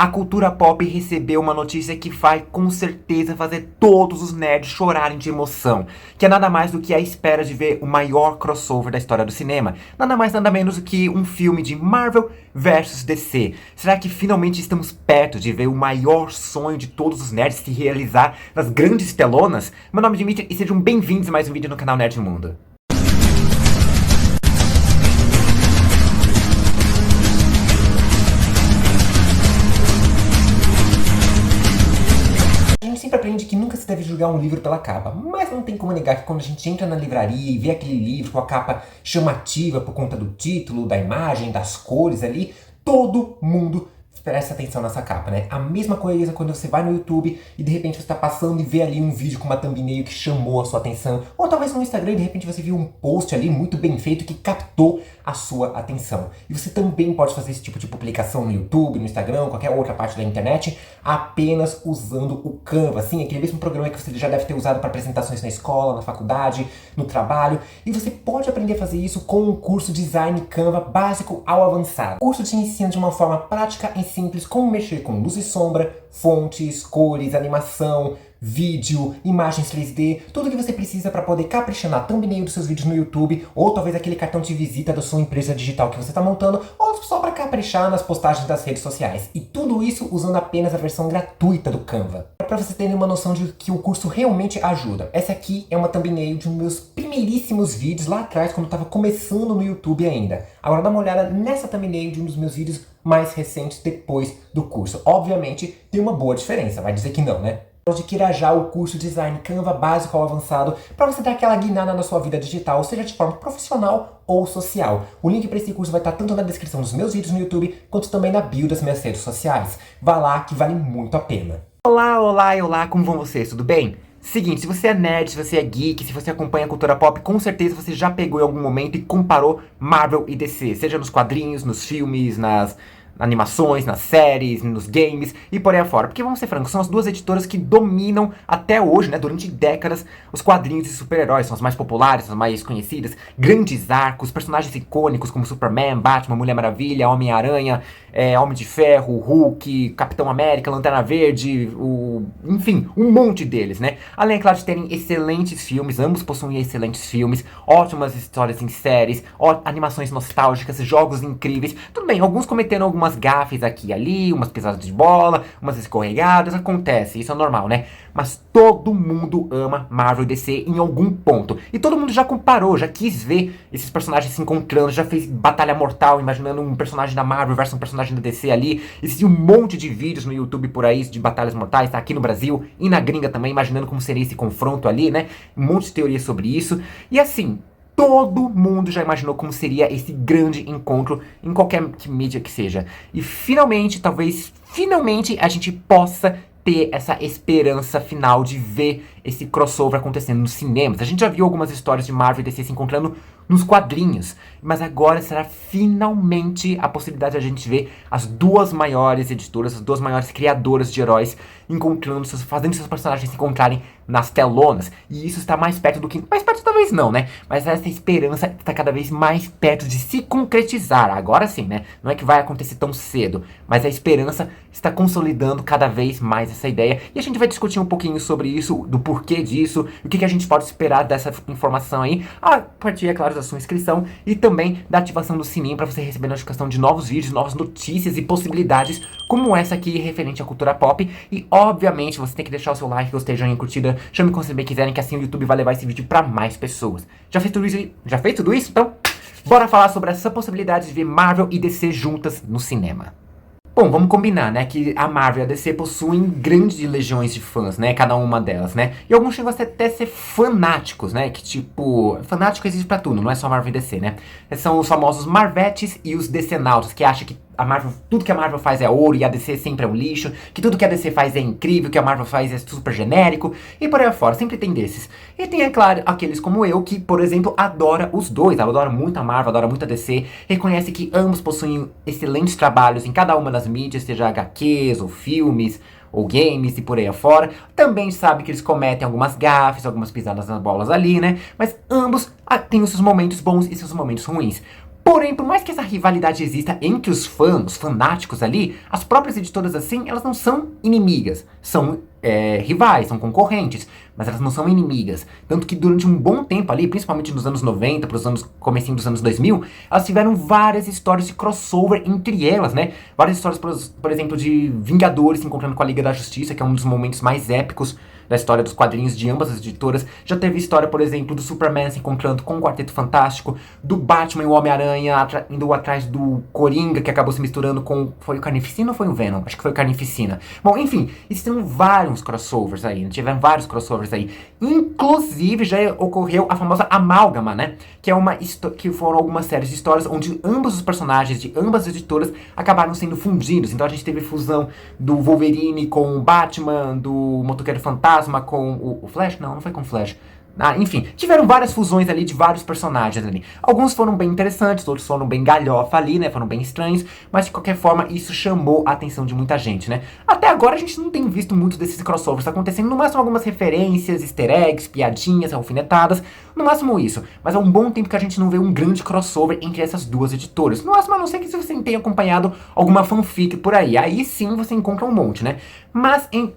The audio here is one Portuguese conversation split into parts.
A cultura pop recebeu uma notícia que vai com certeza fazer todos os nerds chorarem de emoção, que é nada mais do que a espera de ver o maior crossover da história do cinema, nada mais nada menos do que um filme de Marvel versus DC. Será que finalmente estamos perto de ver o maior sonho de todos os nerds se realizar nas grandes telonas? Meu nome é Dimitri e sejam bem-vindos a mais um vídeo no canal Nerd Mundo. A gente sempre aprende que nunca se deve julgar um livro pela capa, mas não tem como negar que quando a gente entra na livraria e vê aquele livro com a capa chamativa por conta do título, da imagem, das cores ali, todo mundo presta atenção nessa capa, né? A mesma coisa quando você vai no YouTube e de repente você está passando e vê ali um vídeo com uma thumbnail que chamou a sua atenção, ou talvez no Instagram de repente você viu um post ali muito bem feito que captou a sua atenção. E você também pode fazer esse tipo de publicação no YouTube, no Instagram, qualquer outra parte da internet, apenas usando o Canva, assim, aquele mesmo programa que você já deve ter usado para apresentações na escola, na faculdade, no trabalho, e você pode aprender a fazer isso com um curso Design Canva básico ao avançado. O curso te ensina de uma forma prática e simples como mexer com luz e sombra, fontes, cores, animação, vídeo, imagens 3D, tudo que você precisa para poder caprichar na thumbnail dos seus vídeos no YouTube, ou talvez aquele cartão de visita da sua empresa digital que você está montando, ou só para caprichar nas postagens das redes sociais. E tudo isso usando apenas a versão gratuita do Canva. Para você terem uma noção de que o curso realmente ajuda. Essa aqui é uma thumbnail de um dos meus primeiríssimos vídeos lá atrás, quando eu estava começando no YouTube ainda. Agora dá uma olhada nessa thumbnail de um dos meus vídeos mais recentes depois do curso. Obviamente tem uma boa diferença, vai dizer que não, né? Adquira já o curso Design Canva básico ao avançado para você dar aquela guinada na sua vida digital, seja de forma profissional ou social. O link para esse curso vai estar tanto na descrição dos meus vídeos no YouTube, quanto também na bio das minhas redes sociais. Vá lá que vale muito a pena. Olá, como vão vocês? Tudo bem? Seguinte, se você é nerd, se você é geek, se você acompanha a cultura pop, com certeza você já pegou em algum momento e comparou Marvel e DC, seja nos quadrinhos, nos filmes, nas animações, nas séries, nos games e por aí afora. Porque vamos ser francos, são as duas editoras que dominam até hoje, né, durante décadas, os quadrinhos de super-heróis. São as mais populares, as mais conhecidas, grandes arcos, personagens icônicos como Superman, Batman, Mulher Maravilha, Homem-Aranha, Homem de Ferro, Hulk, Capitão América, Lanterna Verde, enfim, um monte deles, né? Além, é claro, de terem excelentes filmes, ambos possuem excelentes filmes, ótimas histórias em séries, animações nostálgicas, jogos incríveis. Tudo bem, alguns cometendo algumas gafes aqui e ali, umas pisadas de bola, umas escorregadas, acontece, isso é normal, né? Mas todo mundo ama Marvel e DC em algum ponto. E todo mundo já comparou, já quis ver esses personagens se encontrando, já fez batalha mortal, imaginando um personagem da Marvel versus um personagem da DC ali. Existe um monte de vídeos no YouTube por aí de batalhas mortais, tá? Aqui no Brasil e na gringa também, imaginando como seria esse confronto ali, né? Um monte de teorias sobre isso. E assim, todo mundo já imaginou como seria esse grande encontro em qualquer mídia que seja. E finalmente, finalmente a gente possa ter essa esperança final de ver esse crossover acontecendo nos cinemas. A gente já viu algumas histórias de Marvel e DC se encontrando nos quadrinhos, mas agora será finalmente a possibilidade de a gente ver as duas maiores editoras, as duas maiores criadoras de heróis encontrando, fazendo seus personagens se encontrarem nas telonas. E isso está mais perto do que... Mais perto talvez não, né? Mas essa esperança está cada vez mais perto de se concretizar. Agora sim, né? Não é que vai acontecer tão cedo, mas a esperança está consolidando cada vez mais essa ideia. E a gente vai discutir um pouquinho sobre isso, do porquê disso, o que a gente pode esperar dessa informação aí, a partir, é claro, da sua inscrição e também da ativação do sininho para você receber notificação de novos vídeos, novas notícias e possibilidades como essa aqui referente à cultura pop. E obviamente você tem que deixar o seu like, gostei, joinha, curtida, chame como vocês bem quiserem, que assim o YouTube vai levar esse vídeo para mais pessoas. Já fez tudo isso? Já fez tudo isso? Então, bora falar sobre essa possibilidade de ver Marvel e DC juntas no cinema. Bom, vamos combinar, né, que a Marvel e a DC possuem grandes legiões de fãs, né, cada uma delas, né, e alguns chegam até a ser fanáticos, né, que tipo, fanático existe pra tudo, não é só Marvel e DC, né, são os famosos Marvetes e os DCnautas, que acham que a Marvel, tudo que a Marvel faz é ouro e a DC sempre é um lixo, que tudo que a DC faz é incrível, que a Marvel faz é super genérico, e por aí afora, sempre tem desses. E tem, é claro, aqueles como eu, que, por exemplo, adora os dois, adora muito a Marvel, adora muito a DC, reconhece que ambos possuem excelentes trabalhos em cada uma das mídias, seja HQs ou filmes, ou games e por aí afora. Também sabe que eles cometem algumas gafes, algumas pisadas nas bolas ali, né? Mas ambos têm os seus momentos bons e seus momentos ruins. Porém, por mais que essa rivalidade exista entre os fãs, os fanáticos ali, as próprias editoras assim, elas não são inimigas. São rivais, são concorrentes, mas elas não são inimigas. Tanto que durante um bom tempo ali, principalmente nos anos 90, para os anos, comecinho dos anos 2000, elas tiveram várias histórias de crossover entre elas, né? Várias histórias, por exemplo, de Vingadores se encontrando com a Liga da Justiça, que é um dos momentos mais épicos da história dos quadrinhos de ambas as editoras. Já teve história, por exemplo, do Superman se encontrando com o Quarteto Fantástico, do Batman e o Homem-Aranha indo atrás do Coringa, que acabou se misturando com... Foi o Carnificina ou foi o Venom? Acho que foi o Carnificina. Bom, enfim, existiram vários crossovers aí, tiveram vários crossovers aí. Inclusive, já ocorreu a famosa amálgama, né? Que foram algumas séries de histórias onde ambos os personagens de ambas as editoras acabaram sendo fundidos. Então a gente teve fusão do Wolverine com o Batman, do Motoqueiro Fantasma com o Flash? Não foi com o Flash. Enfim, tiveram várias fusões ali de vários personagens ali. Alguns foram bem interessantes, outros foram bem galhofa ali, né? Foram bem estranhos, mas de qualquer forma isso chamou a atenção de muita gente, né? Até agora a gente não tem visto muito desses crossovers acontecendo, no máximo algumas referências, easter eggs, piadinhas, alfinetadas, no máximo isso. Mas há um bom tempo que a gente não vê um grande crossover entre essas duas editoras. No máximo, a não ser que se você tenha acompanhado alguma fanfic por aí sim você encontra um monte, né? Mas em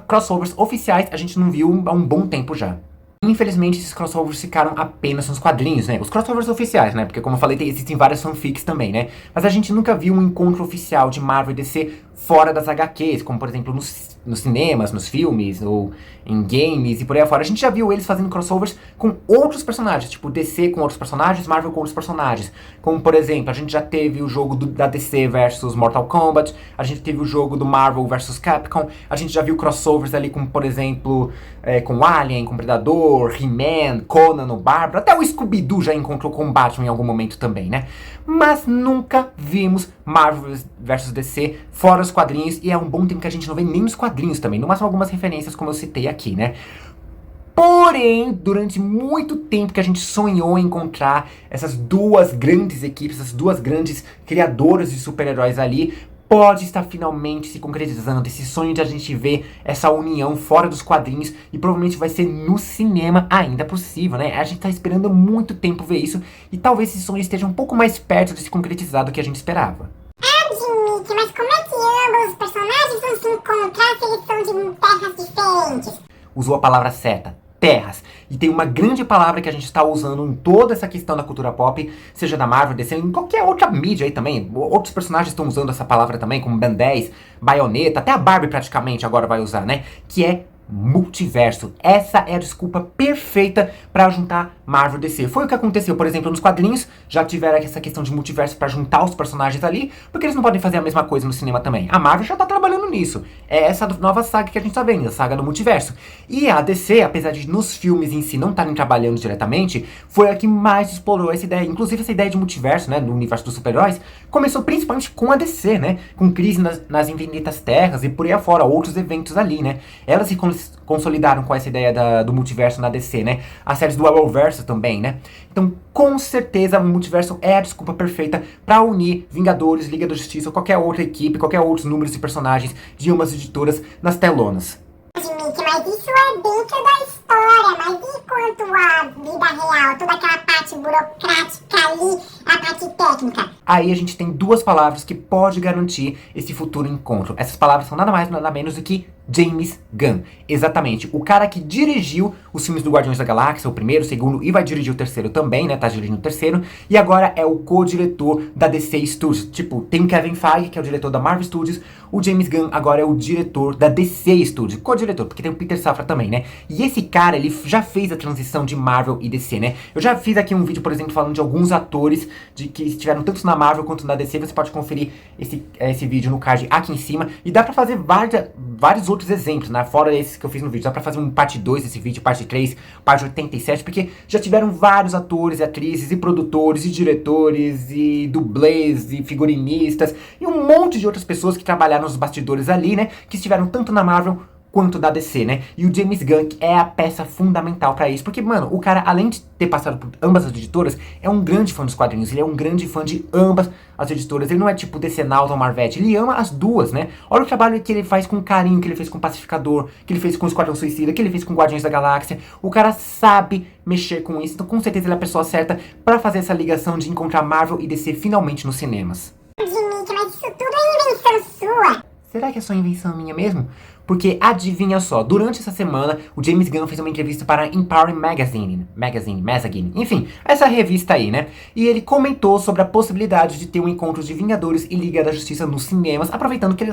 crossovers oficiais a gente não viu há um bom tempo já. Infelizmente, esses crossovers ficaram apenas nos quadrinhos, né? Os crossovers oficiais, né? Porque, como eu falei, existem várias fanfics também, né? Mas a gente nunca viu um encontro oficial de Marvel e DC fora das HQs, como, por exemplo, nos cinemas, nos filmes, ou em games e por aí afora. A gente já viu eles fazendo crossovers com outros personagens, tipo DC com outros personagens, Marvel com outros personagens. Como, por exemplo, a gente já teve o jogo da DC versus Mortal Kombat, a gente teve o jogo do Marvel versus Capcom, a gente já viu crossovers ali com, por exemplo, com Alien, com Predador, He-Man, Conan, o Bárbaro, até o Scooby-Doo já encontrou com Batman em algum momento também, né? Mas nunca vimos Marvel versus DC fora os quadrinhos, e é um bom tempo que a gente não vê nem nos quadrinhos também, no máximo algumas referências como eu citei aqui, né? Porém, durante muito tempo que a gente sonhou em encontrar essas duas grandes equipes, essas duas grandes criadoras de super-heróis ali, pode estar finalmente se concretizando esse sonho de a gente ver essa união fora dos quadrinhos, e provavelmente vai ser no cinema ainda possível, né? A gente tá esperando muito tempo ver isso, e talvez esse sonho esteja um pouco mais perto de se concretizar do que a gente esperava. Jimmy, mas como é que ambos os personagens vão se encontrar se eles são de terras diferentes? Usou a palavra certa. Terras. E tem uma grande palavra que a gente está usando em toda essa questão da cultura pop, seja da Marvel, DC, em qualquer outra mídia aí também. Outros personagens estão usando essa palavra também, como Ben 10, Bayonetta, até a Barbie praticamente agora vai usar, né? Que é multiverso. Essa é a desculpa perfeita para juntar Marvel e DC. Foi o que aconteceu, por exemplo, nos quadrinhos. Já tiveram essa questão de multiverso para juntar os personagens ali, porque eles não podem fazer a mesma coisa no cinema também. A Marvel já tá trabalhando nisso. É essa nova saga que a gente tá vendo, a saga do multiverso. E a DC, apesar de nos filmes em si não estarem trabalhando diretamente, foi a que mais explorou essa ideia. Inclusive essa ideia de multiverso, né, do universo dos super-heróis, começou principalmente com a DC, né, com Crise nas Infinitas Terras e por aí afora, outros eventos ali, né. Elas se consolidaram com essa ideia do multiverso na DC, né? As séries do Arrowverse também, né? Então, com certeza, o multiverso é a desculpa perfeita para unir Vingadores, Liga da Justiça, ou qualquer outra equipe, qualquer outros números de personagens de umas editoras nas telonas. Gente, mas isso é dentro da história, mas e quanto à vida real? Toda aquela parte burocrática ali, a parte técnica? Aí a gente tem duas palavras que pode garantir esse futuro encontro. Essas palavras são nada mais, nada menos do que James Gunn. Exatamente, o cara que dirigiu os filmes do Guardiões da Galáxia, o primeiro, o segundo, e vai dirigir o terceiro também, né, tá dirigindo o terceiro, e agora é o co-diretor da DC Studios. Tipo, tem o Kevin Feige, que é o diretor da Marvel Studios, o James Gunn agora é o diretor da DC Studios, co-diretor, porque tem o Peter Safran também, né, e esse cara, ele já fez a transição de Marvel e DC, né, eu já fiz aqui um vídeo, por exemplo, falando de alguns atores que estiveram tanto na Marvel quanto na DC, você pode conferir esse vídeo no card aqui em cima, e dá pra fazer vários outros exemplos, né? Fora esses que eu fiz no vídeo. Dá pra fazer um parte 2 desse vídeo, parte 3, parte 87, porque já tiveram vários atores e atrizes, e produtores, e diretores, e dublês, e figurinistas, e um monte de outras pessoas que trabalharam nos bastidores ali, né? Que estiveram tanto na Marvel quanto da DC, né? E o James Gunn é a peça fundamental pra isso, porque, mano, o cara, além de ter passado por ambas as editoras, é um grande fã dos quadrinhos, ele é um grande fã de ambas as editoras, ele não é tipo DC Nauta ou Marvete, ele ama as duas, né? Olha o trabalho que ele faz com carinho, que ele fez com Pacificador, que ele fez com Esquadrão Suicida, que ele fez com Guardiões da Galáxia, o cara sabe mexer com isso, então com certeza ele é a pessoa certa pra fazer essa ligação de encontrar Marvel e DC finalmente nos cinemas. Gente, mas isso tudo é invenção sua. Será que é só invenção minha mesmo? Porque adivinha só, durante essa semana, o James Gunn fez uma entrevista para Empire Magazine, enfim, essa revista aí, né? E ele comentou sobre a possibilidade de ter um encontro de Vingadores e Liga da Justiça nos cinemas, aproveitando que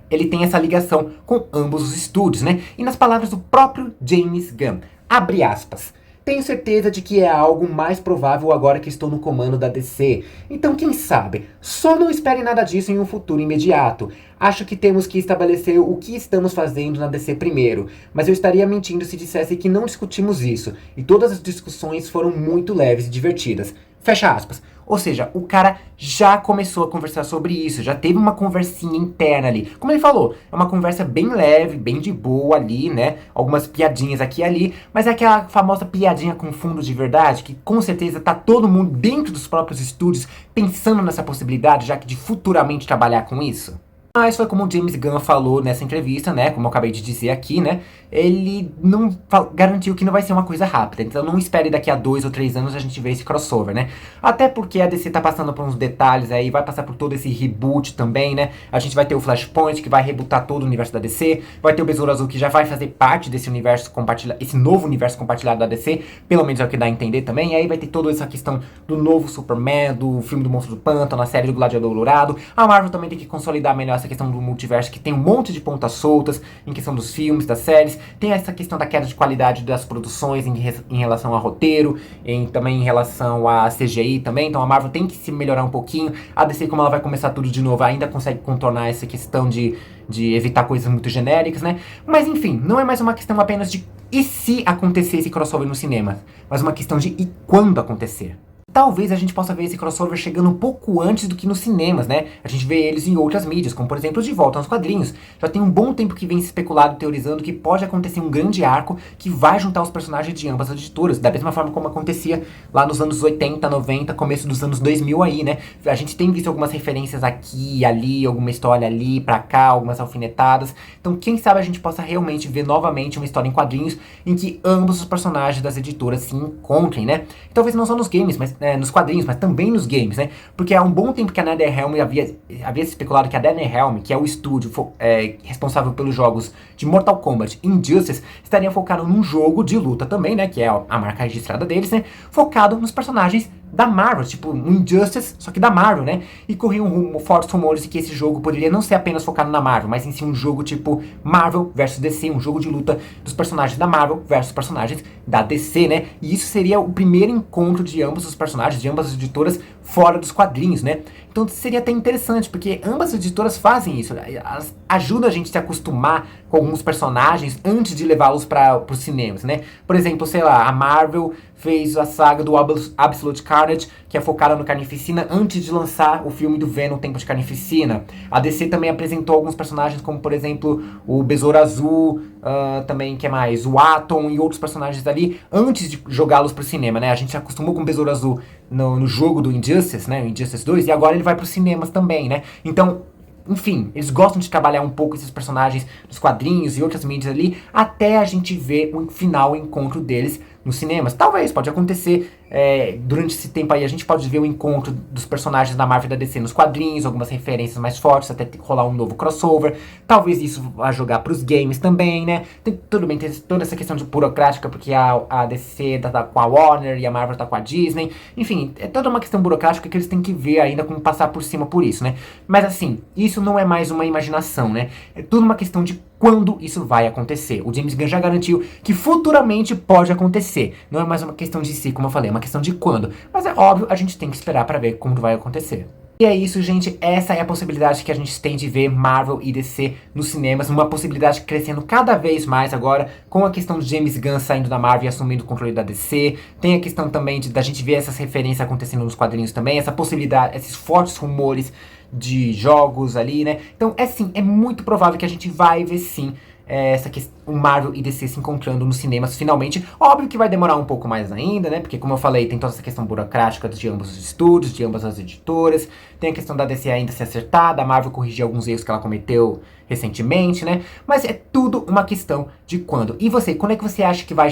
ele tem essa ligação com ambos os estúdios, né? E nas palavras do próprio James Gunn, abre aspas, tenho certeza de que é algo mais provável agora que estou no comando da DC. Então quem sabe? Só não espere nada disso em um futuro imediato. Acho que temos que estabelecer o que estamos fazendo na DC primeiro. Mas eu estaria mentindo se dissesse que não discutimos isso. E todas as discussões foram muito leves e divertidas. Fecha aspas. Ou seja, o cara já começou a conversar sobre isso, já teve uma conversinha interna ali. Como ele falou, é uma conversa bem leve, bem de boa ali, né? Algumas piadinhas aqui e ali, mas é aquela famosa piadinha com fundo de verdade, que com certeza tá todo mundo dentro dos próprios estúdios pensando nessa possibilidade, já que de futuramente trabalhar com isso. Mas foi como o James Gunn falou nessa entrevista, né? Como eu acabei de dizer aqui, né? Ele não garantiu que não vai ser uma coisa rápida. Então não espere daqui a 2 ou 3 anos a gente ver esse crossover, né? Até porque a DC tá passando por uns detalhes aí, vai passar por todo esse reboot também, né? A gente vai ter o Flashpoint, que vai rebootar todo o universo da DC. Vai ter o Besouro Azul, que já vai fazer parte desse universo compartilhado, esse novo universo compartilhado da DC. Pelo menos é o que dá a entender também. E aí vai ter toda essa questão do novo Superman, do filme do Monstro do Pântano, a série do Gladiador Dourado. A Marvel também tem que consolidar melhor essa questão do multiverso, que tem um monte de pontas soltas em questão dos filmes, das séries. Tem essa questão da queda de qualidade das produções em relação a roteiro, também em relação a CGI também. Então a Marvel tem que se melhorar um pouquinho. A DC, como ela vai começar tudo de novo, ainda consegue contornar essa questão de evitar coisas muito genéricas, né? Mas enfim, não é mais uma questão apenas de e se acontecer esse crossover no cinema, mas uma questão de e quando acontecer. Talvez a gente possa ver esse crossover chegando um pouco antes do que nos cinemas, né? A gente vê eles em outras mídias, como por exemplo De Volta aos Quadrinhos. Já tem um bom tempo que vem se especulado, teorizando que pode acontecer um grande arco que vai juntar os personagens de ambas as editoras, da mesma forma como acontecia lá nos anos 80, 90, começo dos anos 2000 aí, né? A gente tem visto algumas referências aqui e ali, alguma história ali pra cá, algumas alfinetadas. Então quem sabe a gente possa realmente ver novamente uma história em quadrinhos em que ambos os personagens das editoras se encontrem, né? E talvez não só nos games, mas nos quadrinhos, mas também nos games, né? Porque há um bom tempo que a NetherRealm havia se especulado que a NetherRealm, que é o estúdio responsável pelos jogos de Mortal Kombat e Injustice, estaria focado num jogo de luta também, né? Que é a marca registrada deles, né? Focado nos personagens da Marvel, tipo um Injustice, só que da Marvel, né? E corriam fortes rumores de que esse jogo poderia não ser apenas focado na Marvel, mas em si um jogo tipo Marvel versus DC, um jogo de luta dos personagens da Marvel versus personagens da DC, né? E isso seria o primeiro encontro de ambos os personagens, de ambas as editoras fora dos quadrinhos, né? Então seria até interessante, porque ambas as editoras fazem isso, elas ajudam a gente a se acostumar com alguns personagens antes de levá-los para os cinemas, né? Por exemplo, sei lá, a Marvel fez a saga do Absolute Carnage, que é focada no Carnificina, antes de lançar o filme do Venom, Tempo de Carnificina. A DC também apresentou alguns personagens, como por exemplo, o Besouro Azul, também, que é mais? O Atom e outros personagens ali, antes de jogá-los pro cinema, né? A gente se acostumou com o Besouro Azul no jogo do Injustice, né? O Injustice 2, e agora ele vai pros cinemas também, né? Então, enfim, eles gostam de trabalhar um pouco esses personagens nos quadrinhos e outras mídias ali, até a gente ver o final encontro deles nos cinemas. Talvez, pode acontecer durante esse tempo aí, a gente pode ver o encontro dos personagens da Marvel e da DC nos quadrinhos, algumas referências mais fortes, até rolar um novo crossover. Talvez isso vá jogar pros games também, né? Tudo bem, tem toda essa questão de burocrática, porque a DC tá com a Warner e a Marvel tá com a Disney. Enfim, é toda uma questão burocrática que eles têm que ver ainda como passar por cima por isso, né? Mas assim, isso não é mais uma imaginação, né? É tudo uma questão de quando isso vai acontecer. O James Gunn já garantiu que futuramente pode acontecer. Não é mais uma questão de si, como eu falei, é uma questão de quando. Mas é óbvio, a gente tem que esperar para ver como vai acontecer. E é isso, gente. Essa é a possibilidade que a gente tem de ver Marvel e DC nos cinemas. Uma possibilidade crescendo cada vez mais agora, com a questão do James Gunn saindo da Marvel e assumindo o controle da DC. Tem a questão também da gente ver essas referências acontecendo nos quadrinhos também. Essa possibilidade, esses fortes rumores de jogos ali, né? Então, é sim, é muito provável que a gente vai ver sim o Marvel e DC se encontrando nos cinemas finalmente. Óbvio que vai demorar um pouco mais ainda, né? Porque, como eu falei, tem toda essa questão burocrática de ambos os estúdios, de ambas as editoras. Tem a questão da DC ainda se acertar, da Marvel corrigir alguns erros que ela cometeu recentemente, né? Mas é tudo uma questão de quando. E você, quando é que você acha que vai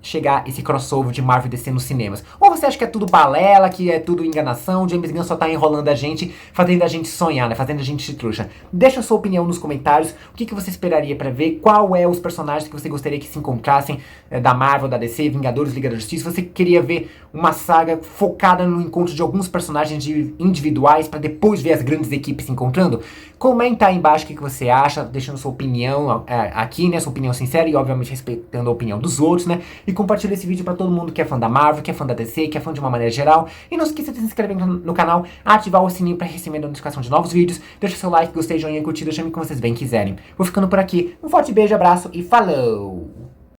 chegar esse crossover de Marvel e DC nos cinemas? Ou você acha que é tudo balela, que é tudo enganação, James Gunn só tá enrolando a gente, fazendo a gente sonhar, né? Fazendo a gente se trouxa. Deixa a sua opinião nos comentários. O que você esperaria pra ver? Qual é os personagens que você gostaria que se encontrassem da Marvel, da DC, Vingadores, Liga da Justiça? Você queria ver uma saga focada no encontro de alguns personagens individuais pra depois ver as grandes equipes se encontrando? Comenta aí embaixo o que você acha, deixando sua opinião aqui, né? Sua opinião sincera e, obviamente, respeitando a opinião dos outros, né? E compartilha esse vídeo pra todo mundo que é fã da Marvel, que é fã da DC, que é fã de uma maneira geral. E não esqueça de se inscrever no canal, ativar o sininho pra receber a notificação de novos vídeos. Deixa seu like, gostei, joinha, curtida, chame como vocês bem quiserem. Vou ficando por aqui. Um forte beijo, abraço e falou!